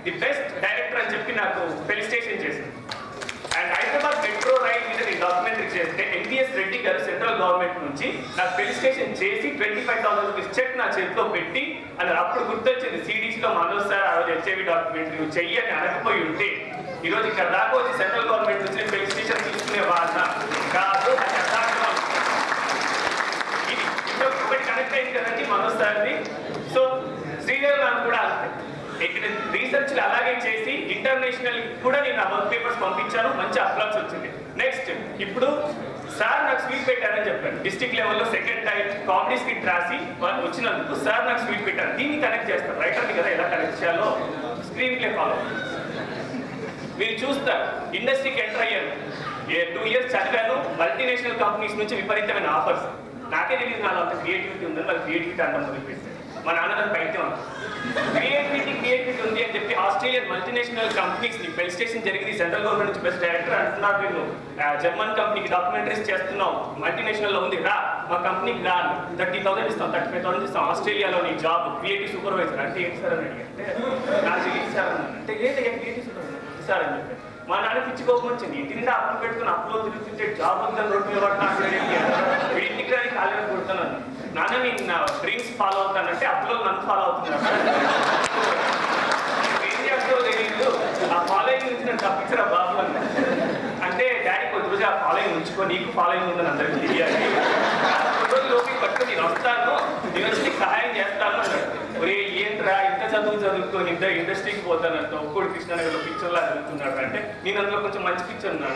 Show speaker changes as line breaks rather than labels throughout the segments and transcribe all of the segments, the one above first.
The best director అని చెప్పి నాకు ఫెలిసిటేషన్ చేసింది. అండ్ హైదరాబాద్ మెట్రో రైల్ మీద నేను డాక్యుమెంటరీ చేస్తే ఎన్టీఎస్ రెడ్డి గారు సెంట్రల్ గవర్నమెంట్ నుంచి నాకు ఫెలిసిటేషన్ చేసి 25,000 రూపీస్ చెక్ నా చేతిలో పెట్టి అన్నారు. అప్పుడు గుర్తొచ్చింది సిడిసిలో మనోజ్ సార్ ఆ రోజు హెచ్ఐవి డాక్యుమెంటరీ నువ్వు చెయ్యని అనకపోయి ఉంటే ఈరోజు ఇక్కడ దాకా వచ్చి సెంట్రల్ గవర్నమెంట్ నుంచి ఫెలిసిటేషన్ తీసుకునే వాళ్ళ కాదు. ఇది ఒకటి కనెక్ట్ అయింది కదండి మనోజ్ సార్ది. సో శ్రీదేవి మ్యామ్ కూడా అంతే, ఇక్కడ రీసెర్చ్ అలాగే చేసి ఇంటర్నేషనల్ కూడా నేను ఆ వర్క్ పేపర్స్ పంపించాను, మంచి అప్లాక్స్ వచ్చింది. నెక్స్ట్ ఇప్పుడు సార్ నాకు స్వీట్ పెట్టారని చెప్పాను. డిస్ట్రిక్ట్ లెవెల్లో సెకండ్ టైం కామెడీ స్కిట్ రాసి వచ్చినందుకు సార్ నాకు స్వీట్ పెట్టారు. దీన్ని కనెక్ట్ చేస్తారు, రైటర్ని కదా ఎలా కనెక్ట్ చేయాలో స్క్రీన్ ప్లే ఫాలో. మీరు చూస్తారు ఇండస్ట్రీకి ఎంటర్ అయ్యాను, 2 years చదివాను, మల్టీనేషనల్ కంపెనీస్ నుంచి విపరీతమైన ఆఫర్స్. నాకే తెలియదు నాలో అంత క్రియేటివిటీ ఉందని, వాళ్ళు క్రియేటివిటీ అంటాం మొదలుపెట్టారు. మా నాన్న నన్ను పైత్యం క్రియేటివిటీ ఉంది అని చెప్పి ఆస్ట్రేలియన్ మల్టీనేషనల్ కంపెనీస్ ని ఫెలిసిటేషన్ జరిగింది, సెంట్రల్ గవర్నమెంట్ నుంచి బెస్ట్ డైరెక్టర్ అంటున్నారు. నేను జర్మన్ కంపెనీకి డాక్యుమెంటరీస్ చేస్తున్నాం, మల్టీనేషనల్ లో ఉంది, రా మా కంపెనీకి రా, 30,000 ఇస్తాం, 35,000 ఇస్తాం, ఆస్ట్రేలియాలో నీ జాబ్ క్రియేటివ్ సూపర్వైజర్. అంటే ఏంటి సార్ అని అడిగితే నాకు తెలియదు సార్ అంటే ఏంటి క్రియేటివ్ సూపర్వైజర్ సార్ అని చెప్పారు. మా నాన్న పిచ్చుకోపం వచ్చింది, ఇంటి నిండా అప్పులు పెట్టుకుని అప్పులో తిరుగుతుంటే జాబ్ ఉందని రోడ్డు మీద పడుతున్నా ఇంటికి రాని ఖాళీగా కొడుతున్నాను. నాన్న నేను నా డ్రీమ్స్ ఫాలో అవుతానంటే అప్పులో నన్ను ఫాలో అవుతున్నాను. ఏం చేస్తావో తెలియదు, ఆ ఫాలోయింగ్ నుంచి నన్ను తప్పించరా బాబు అని అంటే డాడీ కొద్ది రోజు ఆ ఫాలోయింగ్ ఉంచుకో, నీకు ఫాలోయింగ్ ఉందని అందరికీ తెలియాలి, కొద్ది రోజు లోపలికి పట్టుకుని నేను వస్తాను, నేను వచ్చి నీకు సహాయం చేస్తాను అన్నాడు. ఒరే ఏంట్రా ఇంత చదువుకొని ఇండస్ట్రీకి పోతానంట, ఒక్కడు కృష్ణానగర్లో పిక్చర్లా చదువుతున్నాడు అంటే నేను అందులో కొంచెం మంచి పిక్చర్ ఉన్నాను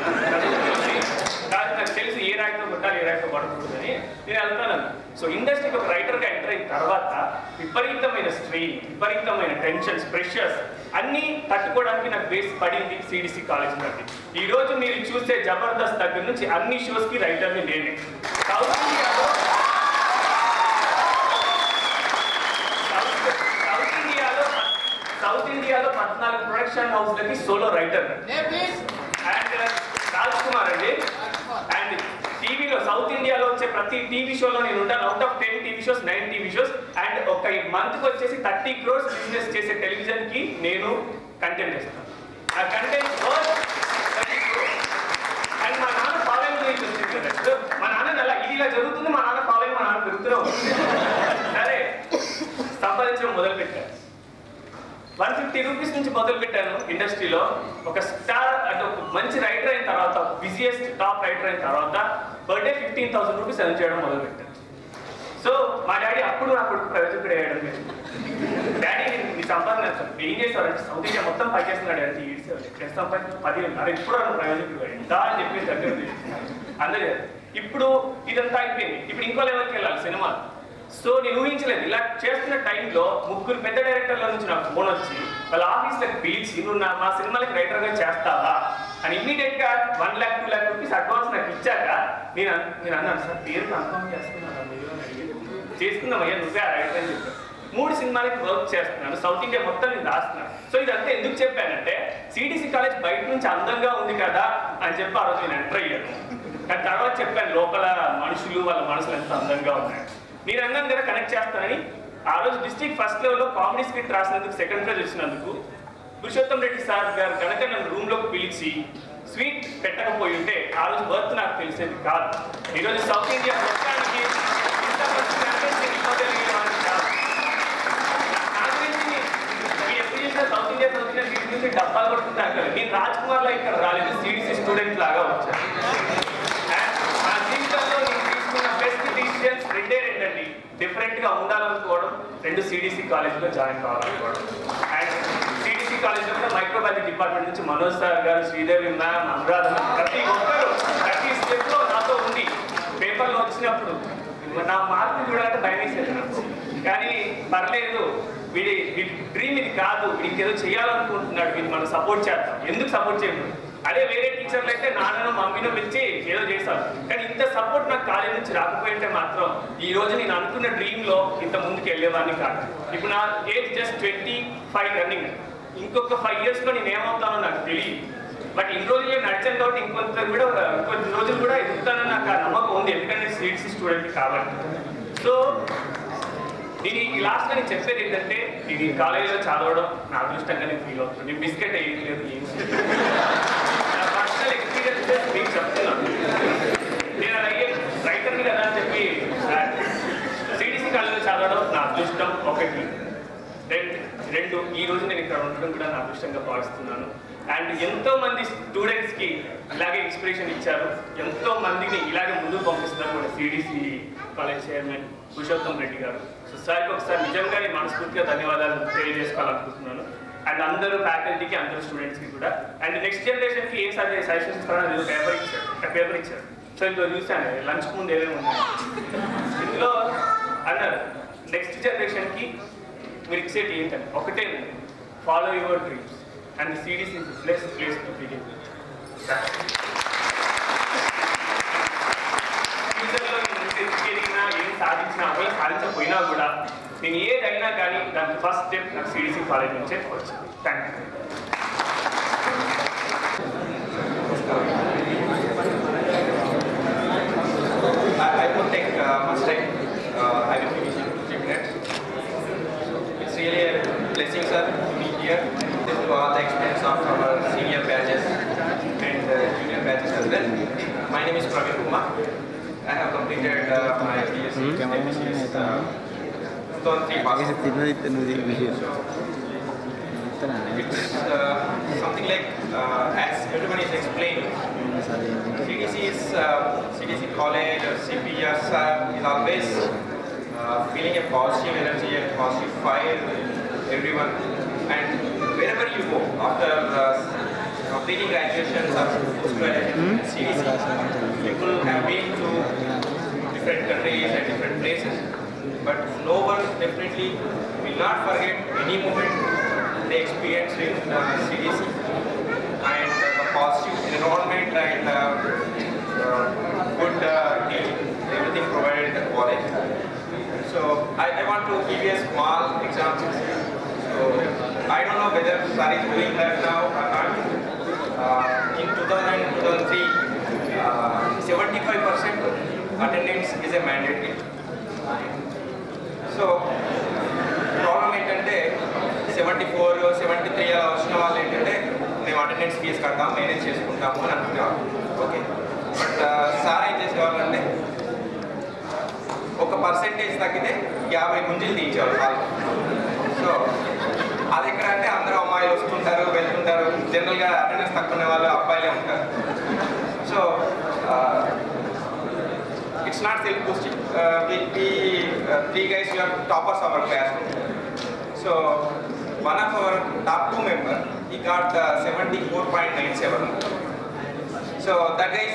కాదు, నాకు తెలుసు ఏ రాయితో కొట్టాలి ఏ రాయితో పడకూడదు అని నేను వెళ్తాను. సో ఇండస్ట్రీకి ఒక రైటర్గా ఎంటర్ అయిన తర్వాత విపరీతమైన స్ట్రెయిన్, విపరీతమైన టెన్షన్స్, ప్రెషర్స్ అన్నీ తట్టుకోవడానికి నాకు బేస్ పడింది సిడిసి కాలేజ్ నుండి. ఈ రోజు మీరు చూసే జబర్దస్త్ దగ్గర నుంచి అన్ని షోస్కి రైటర్ని నేనే. సౌత్ ఇండియాలో 14 ప్రొడక్షన్ హౌస్లకి solo writer and Raj Kumar అండి. అండ్ టీవీలో సౌత్ ఇండియాలో వచ్చే ప్రతి టీవీ షోలో నేను ఉంటాను. Out of 10 TV shows 9 TV shows. And ఒక మంత్కి వచ్చేసి 30 crores బిజినెస్ చేసే టెలివిజన్ కి నేను కంటెంట్ చేస్తాను. ఆ కంటెంట్ 30 crores. అండ్ మా నాన్న ఫాలోయింగ్ గురించి వచ్చింది కదా, మా నాన్న అలా ఇది ఇలా జరుగుతుంది, మా నాన్న ఫాలోయింగ్ మా నాన్న పెరుగుతున్నాం. సరే సంపాదించడం మొదలు పెట్టాను. 150 రూపీస్ నుంచి మొదలు పెట్టాను ఇండస్ట్రీలో. ఒక స్టార్ అంటే ఒక మంచి రైటర్ అయిన తర్వాత, బిజియెస్ట్ టాప్ రైటర్ అయిన తర్వాత పర్ డే 15,000 రూపీస్ ఎర్న్ చేయడం మొదలు పెట్టాను. సో మా డాడీ అప్పుడు నా కొడుకు ప్రయోజకుడు అయ్యాడు. డాడీ నీ సంపాదన ఏం చేస్తారంటే సౌత్ ఇండియా మొత్తం పనిచేస్తున్నాడు అంటే ఎంత సంపాదించిన 10,000 అరే ఇప్పుడు ప్రయోజకుడు అయ్యిందా అని చెప్పేసి దగ్గర అందరూ. ఇప్పుడు ఇదంతా అయిపోయింది, ఇప్పుడు ఇంకో లెవెల్కి వెళ్ళాలి సినిమా. సో నేను ఊహించలేదు, ఇలా చేస్తున్న టైంలో 3 పెద్ద డైరెక్టర్ల నుంచి నాకు ఫోన్ వచ్చి వాళ్ళ ఆఫీస్లకు పిలిచి నువ్వు మా సినిమాలకు రైటర్గా చేస్తావా అని ఇమ్మీడియట్గా 1 lakh 2 lakh రూపీస్ అడ్వాన్స్ నాకు ఇచ్చాక నేను అన్నాను సార్ పేరు కన్ఫర్మ్ చేసుకున్నాను మీరు అని అడిగాను. చేసుకున్నామయ్యా నువ్వే ఆ రైటర్ అని చెప్పాను. 3 సినిమాలకి వర్క్ చేస్తున్నాను, సౌత్ ఇండియా మొత్తం నేను రాస్తున్నాను. సో ఇదంతా ఎందుకు చెప్పానంటే సిడిసి కాలేజ్ బయట నుంచి అందంగా ఉంది కదా అని చెప్పి ఆ రోజు నేను ఎంటర్ అయ్యాను. కానీ తర్వాత చెప్పాను లోపల మనుషులు వాళ్ళ మనసులు ఎంత అందంగా ఉన్నాయి. మీరు అన్నం దగ్గర కనెక్ట్ చేస్తానని ఆ రోజు డిస్ట్రిక్ట్ ఫస్ట్ లెవెల్లో కామెడీ స్కిట్ రాసినందుకు సెకండ్ ప్రైజ్ వచ్చినందుకు పురుషోత్తం రెడ్డి సార్ గారు కనుక నన్ను రూమ్లోకి పిలిచి స్వీట్ పెట్టకపోయి ఉంటే ఆ రోజు వర్త్ నాకు తెలిసేది కాదు. ఈరోజు సౌత్ ఇండియా మొత్తానికి నా గురించి మీరు ఎప్పుడు చేసిన సౌత్ ఇండియా వీటి నుంచి డబ్బాలు కొట్టుకుంటాను కదా. నేను రాజ్ కుమార్ లా ఇక్కడ రాలేదు, సిడిసి స్టూడెంట్ లాగా వచ్చాను. నా జీవితంలో నేను తీసుకున్న బెస్ట్ డిసిజన్స్ రెండే అండి. డిఫరెంట్గా ఉండాలనుకోవడం, 2 సిడిసి కాలేజ్లో జాయిన్ కావాలనుకోవడం. అండ్ సిడిసి కాలేజ్లో కూడా మైక్రోబయాలజీ డిపార్ట్మెంట్ నుంచి మనోజ్ సార్ గారు, శ్రీదేవి మ్యామ్, అనురాధ ప్రతి ఒక్కరు ప్రతి స్టెప్లో నాతో ఉండి పేపర్లో వచ్చినప్పుడు నా మార్కులు చూడాలంటే భయం వేసేది నాకు. కానీ పర్లేదు, వీడి డ్రీమ్ ఇది కాదు, వీడికి ఏదో చేయాలనుకుంటున్నాడు, వీడిని మనం సపోర్ట్ చేద్దాం. ఎందుకు సపోర్ట్ చేయకూడదు? అదే వేరే టీచర్లు అయితే నాన్నను మమ్మీనో పిలిచి ఏదో చేస్తారు. కానీ ఇంత సపోర్ట్ నాకు కాలేజ్ నుంచి రాకపోయింటే మాత్రం ఈ రోజు నేను అనుకున్న డ్రీమ్లో ఇంత ముందుకు వెళ్ళేవాడిని కాదు. ఇప్పుడు నా ఏజ్ జస్ట్ 25 రన్నింగ్. ఇంకొక 5 yearsలో నేను ఏమవుతానో నాకు తెలియదు. బట్ ఇన్ని రోజులు నడిచాను కాబట్టి ఇంకొద్ది రోజులు కూడా ఎదుగుతానని నాకు ఆ నమ్మకం ఉంది, ఎందుకంటే సిడిసి స్టూడెంట్ కాబట్టి. సో నేను ఈ లాస్ట్గా నేను చెప్పేది ఏంటంటే ఇది కాలేజీలో చదవడం నా అదృష్టంగా నేను ఫీల్ అవుతుంది. నేను బిస్కెట్ వేయట్లేదు, ఏం నా పర్సనల్ ఎక్స్పీరియన్సెస్ మీకు చెప్తున్నాను. నేను అలాగే రైటర్ని కదా అని చెప్పి సిడిసి కాలేజీలో చదవడం నా అదృష్టం ఒకటి. రెండు ఈ రోజు నేను ఇక్కడ ఉండడం కూడా నా అదృష్టంగా భావిస్తున్నాను. అండ్ ఎంతో మంది స్టూడెంట్స్కి ఇలాగే ఇన్స్పిరేషన్ ఇచ్చారు, ఎంతో మందిని ఇలాగే ముందుకు పంపిస్తున్నారు మన CDC college chairman Purushottam Reddy గారు. సో సార్కి ఒకసారి నిజంగా నేను మనస్ఫూర్తిగా ధన్యవాదాలు తెలియజేసుకోవాలనుకుంటున్నాను. అండ్ అందరూ ఫ్యాకల్టీకి, అందరూ స్టూడెంట్స్కి కూడా. అండ్ నెక్స్ట్ జనరేషన్కి ఏం సజెషన్స్ ఇస్తారో పేపర్ ఇచ్చారు. సో ఇందులో చూశాను లంచ్ ముందు ఏమేమి ఉన్నాయి. ఇందులో అన్నారు నెక్స్ట్ జనరేషన్కి మీరు ఇచ్చేది ఏంటంటే ఒకటే, follow your dreams and CDC is the best place to begin. ఫ్యూచర్లో నేను ఎదిగినా ఏం సాధించినా ఒకవేళ సాధించకపోయినా కూడా నేను ఏదైనా కానీ దానికి ఫస్ట్ స్టెప్ నాకు సిడిసి కాలేజ్ నుంచే వచ్చింది. Thank you.
I won't take much time. I will finish in 2-3 minutes. It's really a blessing, sir, to be here. To all the experience of our senior batches and junior batches as well. My name is Praveen Kumar. I have completed my BSc Statistics 2003 pass. It's something like as everyone is explaining. CDC college or CPS is always feeling a positive energy and positive fire everyone. And wherever you go after completing graduation or post-graduation in CDC, people have been to different countries and different places. But no one definitely will not forget any moment they experienced in CDC and the positive environment and good teaching, everything provided in the college. So I want to give you a small example. So I don't know whether sir is doing that now or not. In 2003, 75% attendance is a mandatory. So problem ఏంటంటే 74, 73 అలా వచ్చిన వాళ్ళు ఏంటంటే మేము attendance fee కడతాం, manage చేసుకుంటాము అని అనుకునేవాళ్ళు. ఓకే, బట్ సార్ ఏం చేసేవాళ్ళంటే ఒక పర్సెంటేజ్ తగ్గితే 50 గుంజీలు తీయించేవాళ్ళు వాళ్ళు. సో అది ఎక్కడ అంటే అందరూ అమ్మాయిలు వస్తుంటారు వెళ్తుంటారు, జనరల్గా అటెండెన్స్ తక్కువ వాళ్ళు అబ్బాయిలే ఉంటారు. So it's not self-boasting. We 3 guys, we are toppers of our class. So one of our top 2 member, he got 74.97. So that guy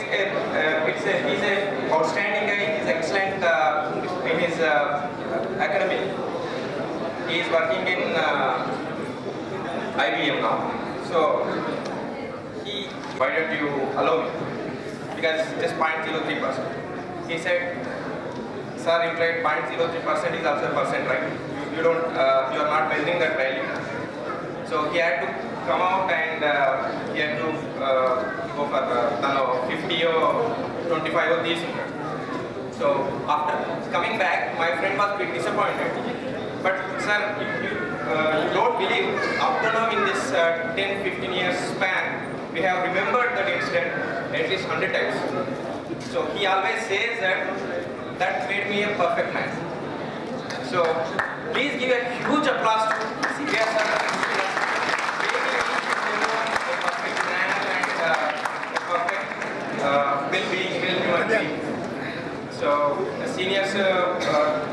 he's a outstanding guy. He's excellent in his academic. He is working in IBM now. So why don't you allow me? Because just 0.03%. He said, sir, implied 0.03% is also a percent, right? You are not measuring that value. So he had to come out and he had to go for 50 or 25 or these. So after coming back, my friend was a bit disappointed. But sir, you don't believe, up to now in this 10-15 years span, we have remembered that incident at least 100 times. So he always says that made me a perfect man. So please give a huge applause to CPS sir. A perfect man and a perfect well-being, well-human being. So the seniors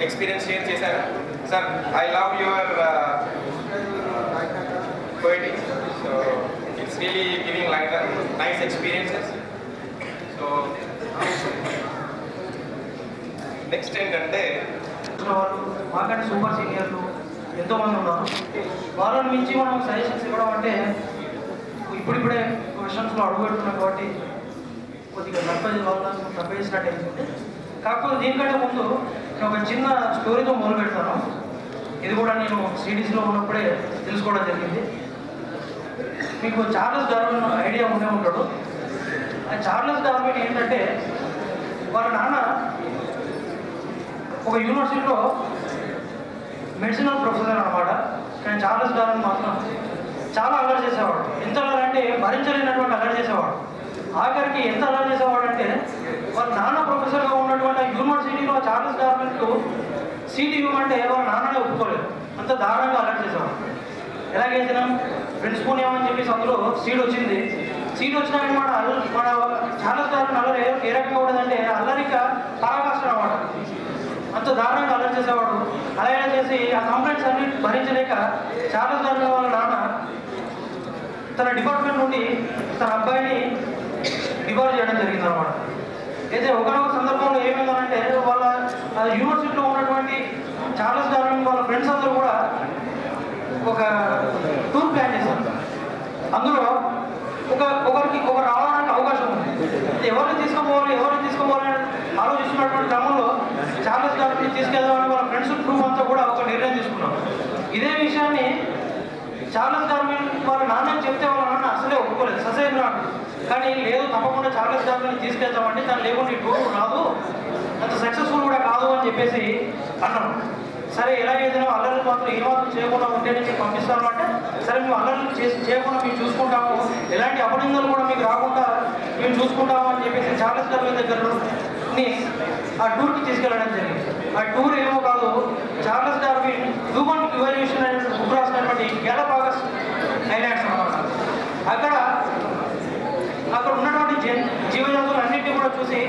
experience share chesaru. Sir, I love your poetry. So it's really giving like nice experiences. So next ఏంటంటే
మాకంటే super సీనియర్లు ఎంతోమంది ఉన్నారు. వాళ్ళని మించి మనం suggestions ఇవ్వడం అంటే ఇప్పుడిప్పుడే క్వశ్చన్స్లో అడుగుపెడుతున్నాం కాబట్టి కొద్దిగా తప్ప చేసినట్టు అయింది. కాకపోతే దీనికంటే ముందు నేను ఒక చిన్న స్టోరీతో మొదలు పెడతాను. ఇది కూడా నేను సిడీసీలో ఉన్నప్పుడే తెలుసుకోవడం జరిగింది. మీకు చార్లెస్ డార్విన్ ఐడియా ఉండే ఉంటాడు. ఆ చార్లెస్ డార్విన్ ఏంటంటే వాళ్ళ నాన్న ఒక యూనివర్సిటీలో మెడిసినల్ ప్రొఫెసర్ అనమాట. కానీ చార్లెస్ డార్విన్ మాత్రం చాలా అల్లరి చేసేవాడు. ఎంత అల్లరి అంటే భరించలేనటువంటి అల్లరి చేసేవాడు. ఆఖరికి ఎంత అల్లరి చేసేవాడు అంటే వాళ్ళ నాన్న ప్రొఫెసర్గా ఉన్నటువంటి యూనివర్సిటీలో చార్లెస్ డార్విన్కు సీట్ ఇవ్వమంటే వాళ్ళ నాన్ననే ఒప్పుకోలేదు. అంత దారుణంగా అల్లరి చేసేవాడు. ఎలాగైతే ప్రిన్సిపల్ ఏమని చెప్పేసి అందులో సీట్ వచ్చింది. సీట్ వచ్చినా కానీ మన చార్లెస్ డార్విన్ అల్లరి ఏ రకంగా ఉండదంటే అల్లరిక పరాకాష్ట అనమాట. అంత దారుణంగా అల్లరి చేసేవాడు. అలా ఎలా చేసి ఆ కంప్లైంట్స్ అన్ని భరించలేక చార్లెస్ డార్విన్ వాళ్ళ నాన్న తన డిపార్ట్మెంట్ నుండి తన అబ్బాయిని డిపార్ట్ చేయడం జరిగింది అనమాట. అయితే ఒకనొక సందర్భంలో ఏమైందంటే వాళ్ళ యూనివర్సిటీలో ఉన్నటువంటి చార్లెస్ డార్విన్ వాళ్ళ ఫ్రెండ్స్ అందరూ కూడా ఒక టూర్ ప్లాన్ చేశారు. అందులో ఒకరికి రావడానికి అవకాశం ఉంది. ఎవరిని తీసుకోపోవాలని ఆలోచిస్తున్నటువంటి క్రమంలో చార్లెస్ డార్విన్ తీసుకెళ్దామని వాళ్ళ ఫ్రెండ్స్ గ్రూప్ అంతా కూడా ఒక నిర్ణయం తీసుకున్నారు. ఇదే విషయాన్ని చార్లెస్ డార్విన్ వాళ్ళ నాన్నని చెప్తే వాళ్ళ నాన్న అసలే ఒప్పుకోలేదు, ససేం రాడు. కానీ లేదు, తప్పకుండా చార్లెస్ డార్విన్ తీసుకెళ్తామండి, తను లేకుండా టూర్ రాదు, అంత సక్సెస్ఫుల్ కూడా కాదు అని చెప్పేసి అన్నాను. సరే ఎలాగైతే అల్లర్లు మాత్రం ఏమాత్రం చేయకుండా ఉంటేనే మీకు పంపిస్తాను అంటే, సరే మేము అల్లర్లు చేయకుండా మేము చూసుకుంటాము, ఎలాంటి అపనిందలు కూడా మీకు రాకుండా మేము చూసుకుంటాము అని చెప్పేసి చార్లెస్ డార్విన్ దగ్గరని ఆ టూర్కి తీసుకెళ్ళడం జరిగింది. ఆ టూర్ ఏమో కాదు, చార్లెస్ డార్విన్ హ్యూమన్ ఇవాల్యూషన్ అనే బుక్ రాసినటువంటి గ్యాలపాగస్ ఐలాండ్స్ అన్నమాట. అక్కడ ఉన్నటువంటి జీవజంతువులన్నింటినీ కూడా చూసి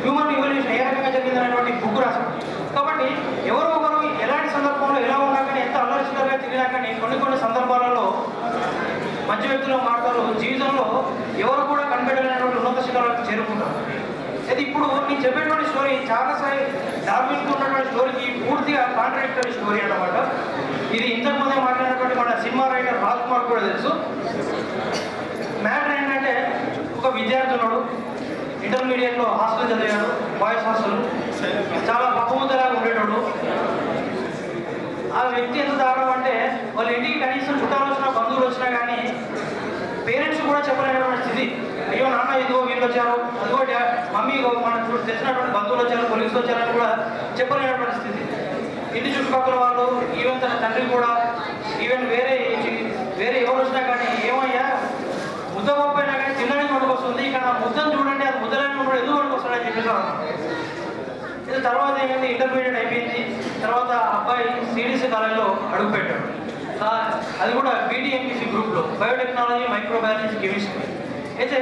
హ్యూమన్ ఇవల్యూషన్ ఏ రకంగా జరిగింది అనేటువంటి బుక్ రాశారు. కాబట్టి ఎవరో ఒకరు ఎలాంటి సందర్భంలో ఎలా ఉన్నా కానీ, ఎంత అల్లరిచిల్లరగా తిరిగినా కానీ కొన్ని సందర్భాలలో మంచి వ్యక్తులు మాట్లాడతారు. జీవితంలో ఎవరు కూడా కనిపెట్టలేనటువంటి ఉన్నత శిఖరాలకు చేరుకుంటారు. అయితే ఇప్పుడు నేను చెప్పేటువంటి స్టోరీ చార్లెస్ డార్విన్కి ఉన్నటువంటి స్టోరీకి పూర్తిగా కాంట్రాడిక్టరీ స్టోరీ అన్నమాట. ఇది ఇంతకుముందే మాట్లాడినటువంటి మన సినిమా రైటర్ రాజ్ కుమార్ కూడా తెలుసు. మ్యాటర్ ఏంటంటే, ఒక విద్యార్థి ఉన్నాడు, ఇంటర్మీడియట్లో హాస్టల్ చదివాడు, బాయ్స్ హాస్టల్. చాలా పప్పుముద్దలాగా ఉండేటోడు. ఆ వ్యక్తి ఎంత దారుణం అంటే, వాళ్ళ ఇంటికి కనీసం చుట్టాలు వచ్చినా బంధువులు వచ్చినా కానీ పేరెంట్స్ కూడా చెప్పలేనటువంటి స్థితి. అయ్యో నాన్న ఇదిగో వీళ్ళు వచ్చారు, అదిగో మమ్మీ మనం తెచ్చినటువంటి బంధువులు వచ్చారు, కొలీగ్స్ వచ్చారని కూడా చెప్పలేనటువంటి స్థితి. ఇంటి చుట్టుపక్కల వాళ్ళు, ఈవెన్ తన తండ్రి కూడా, ఈవెన్ వేరే ఎవరు వచ్చినా కానీ ఏమయ్యా ముద్ద గొప్పైనా కానీ తినడానికి మనకు వస్తుంది, ఇక్కడ నా ముద్దను చూడండి, అది ముద్దలని కూడా ఎందుకు మనకు వస్తాడని చెప్పేసారు. ఇది తర్వాత ఏమైంది, ఇంటర్మీడియట్ అయిపోయింది. తర్వాత అబ్బాయి సిడిసి కాలేజ్లో అడుగుపెట్టాడు. అది కూడా బీటీఎంపీసీ గ్రూప్లో, బయోటెక్నాలజీ, మైక్రోబయాలజీ, కెమిస్ట్రీ. అయితే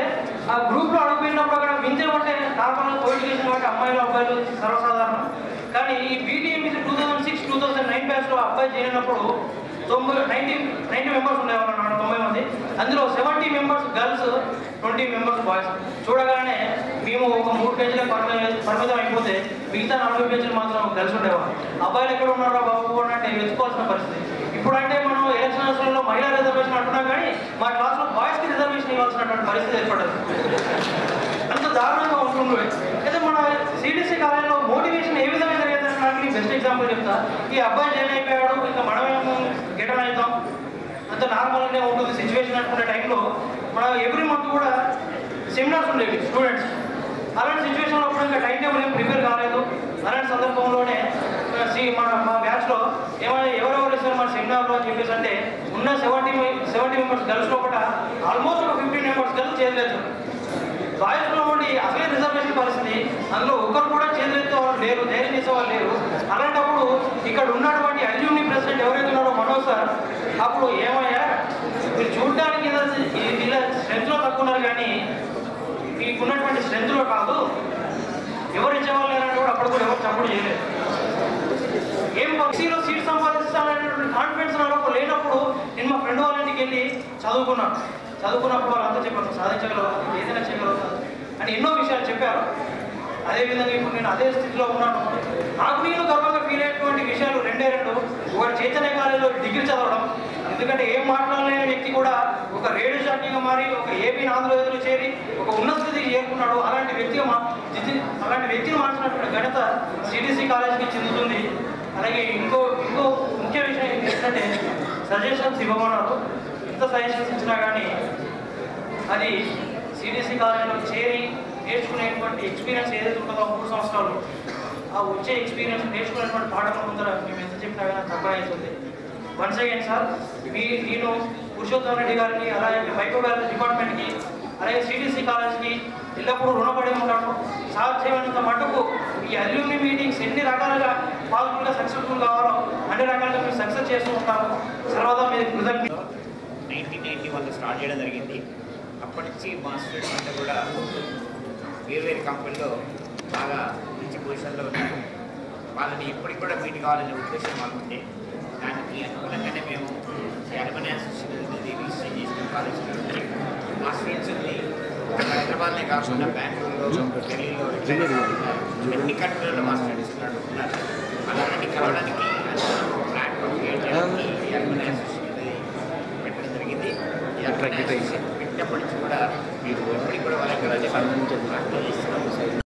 ఆ గ్రూప్లో అడుగుపెట్టినప్పుడు అక్కడ వింతేమంటే నార్మల్గా క్వాలిఫికేషన్ బట్టి అమ్మాయిలు అబ్బాయిలు సర్వసాధారణం. కానీ ఈ బీటీఎంపీసీ 2006-2009 బ్యాచ్లో అబ్బాయి చేరినప్పుడు 90 మెంబర్స్ ఉండేవాళ్ళన్నమాట, 90 మంది. అందులో 70 మెంబర్స్ గర్ల్స్, 20 మెంబర్స్ బాయ్స్. చూడగానే మేము ఒక 3 పేజీలకు పరిమితం అయిపోతే మిగతా 40 పేజీలు మాత్రం గర్ల్స్ ఉండేవాళ్ళు. అబ్బాయిలు ఎక్కడ ఉన్నారో బాబు అంటే వెతుకోవాల్సిన పరిస్థితి. ఇప్పుడంటే మనం ఎలక్షన్స్లో మహిళా రిజర్వేషన్ అంటున్నాం, కానీ మా క్లాస్లో బాయ్స్కి రిజర్వేషన్ ఇవ్వాల్సినటువంటి పరిస్థితి ఏర్పడదు. అంత దారుణంగా ఉంటుంది. అయితే మన సిడిసి కాలేజీలో మోటివేషన్ ఏ విధంగా జరిగేదానికి బెస్ట్ ఎగ్జాంపుల్ చెప్తా. ఈ అబ్బాయి జాయిన్ అయిపోయాడు, ఇంకా మనమేమో గెటన్ అవుతాం, అంత నార్మల్గానే ఉంటుంది సిచ్యువేషన్ అనుకునే టైంలో మన ఎవ్రీ మంత్ కూడా సెమినార్స్ ఉండేవి స్టూడెంట్స్. అలాంటి సిచ్యువేషన్లో కూడా ఇంకా టైం టేబుల్ ఏం ప్రిపేర్ కాలేదు. అలాంటి సందర్భంలోనే మా బ్యాచ్లో ఏమైనా ఎవరెవరు ఇస్తారు మన సెమినార్లో అని చెప్పేసి అంటే, ఉన్న 70 మెంబర్స్ గర్ల్స్లో కూడా ఆల్మోస్ట్ ఒక 15 మెంబర్స్ గర్ల్స్ చేయలేదు. బాయ్స్లో ఉండి అసలే రిజర్వేషన్ పరిస్థితి, అందులో ఒక్కరు కూడా చేతులెత్తేవాళ్ళు లేరు, ధైర్యం చేసేవాళ్ళు లేరు. అలాంటప్పుడు ఇక్కడ ఉన్నటువంటి అల్యూమిని ప్రెసిడెంట్ ఎవరైతే ఉన్నారో మనోజ్ సార్, అప్పుడు ఏమయ్యా మీరు చూడడానికి ఇలా స్ట్రెంత్లో తక్కువ ఉన్నారు, కానీ మీకున్నటువంటి స్ట్రెంత్లో కాదు, ఎవరు ఇచ్చేవాళ్ళు లేరంటే కూడా అప్పుడు కూడా ఎవరు చప్పుడు చేయలేదు. ఏం పక్షిలో సీట్ సంపాదిస్తాననేటువంటి కాన్ఫిడెన్స్ నాకు లేనప్పుడు నేను మా ఫ్రెండ్ వాళ్ళ ఇంటికి వెళ్ళి చదువుకున్నప్పుడు వాళ్ళంతా చెప్పారు, సాధించగలరు, ఏదైనా చేయగలుగుతారు అని ఎన్నో విషయాలు చెప్పారు. అదేవిధంగా ఇప్పుడు నేను అదే స్థితిలో ఉన్నాను. నాకు నేను గర్వంగా ఫీల్ అయ్యేటువంటి విషయాలు రెండే రెండు. ఒకటి చైతన్య కాలేజీలో డిగ్రీ చదవడం, ఎందుకంటే ఏం మాట్లాడలేని వ్యక్తి కూడా ఒక రేడియో జాకీగా మారి ఒక ఏపీ ఆంధ్రప్రదేశ్లో చేరి ఒక ఉన్నత స్థితికి చేరుకున్నాడు. అలాంటి వ్యక్తిని మార్చినటువంటి ఘనత సిడిసి కాలేజీకి చెందుతుంది. అలాగే ఇంకో ముఖ్య విషయం ఏంటంటే సజెషన్స్ ఇవ్వమన్నారు. ఎంత సజెషన్స్ ఇచ్చినా కానీ అది సిడిసి కాలేజీలో చేరి నేర్చుకునేటువంటి ఎక్స్పీరియన్స్ ఏదైతే ఉంటుందో 3 సంవత్సరాలు ఆ వచ్చే ఎక్స్పీరియన్స్ నేర్చుకునేటువంటి పాఠం ముందర మేము ఎంత చెప్పినా కానీ తక్కువ అవుతుంది. వన్స్ అగైన్ సార్ నేను పురుషోత్తమ్ రెడ్డి గారికి, అలాగే మైక్రో బయాలజీ డిపార్ట్మెంట్కి, అలాగే సిటీసీ కాలేజ్కి ఎల్లప్పుడూ రుణపడి ఉంటాను. సాధ్యమైనంత మటుకు ఈ అల్యూమిని మీటింగ్స్ ఎన్ని రకాలుగా పాల్గొంటే సక్సెస్ఫుల్ కావాలో అన్ని రకాలుగా మేము సక్సెస్ చేస్తూ ఉంటాము. సర్వదా మీరు కృతజ్ఞత.
1991లో స్టార్ట్ చేయడం జరిగింది. అప్పటి నుంచి మా స్టూడెంట్స్ అంతా కూడా వేరు కంపెనీలో బాగా మంచి పొజిషన్లో ఉన్నారు. వాళ్ళని ఎప్పటికి కూడా మీట్ కావాలనే ఉద్దేశం మాకుంటే దానికి అనుకూలంగానే మేము అల్యూమిని అసోసియేషన్ అనేది రిజిస్టర్ చేసిన కాలేజ్ నుంచి మా స్టూడెంట్స్ని హైదరాబాద్నే కాకుండా బెంగళూరులో, ఢిల్లీలో అన్ని కంట్రీలలో మా స్టూడెంట్స్ ఉన్నారు. అలాంటి కలవడానికి ప్లాట్ఫామ్ క్రియేట్ చేయడానికి అల్యూమిని అసోసియేషన్ అనేది పెట్టడం జరిగింది. ఈ అల్యూమిని అసోసియేషన్ పెట్టినప్పటి నుంచి కూడా ఎప్పటికి కూడా వాళ్ళకి అదే చేస్తున్నాము.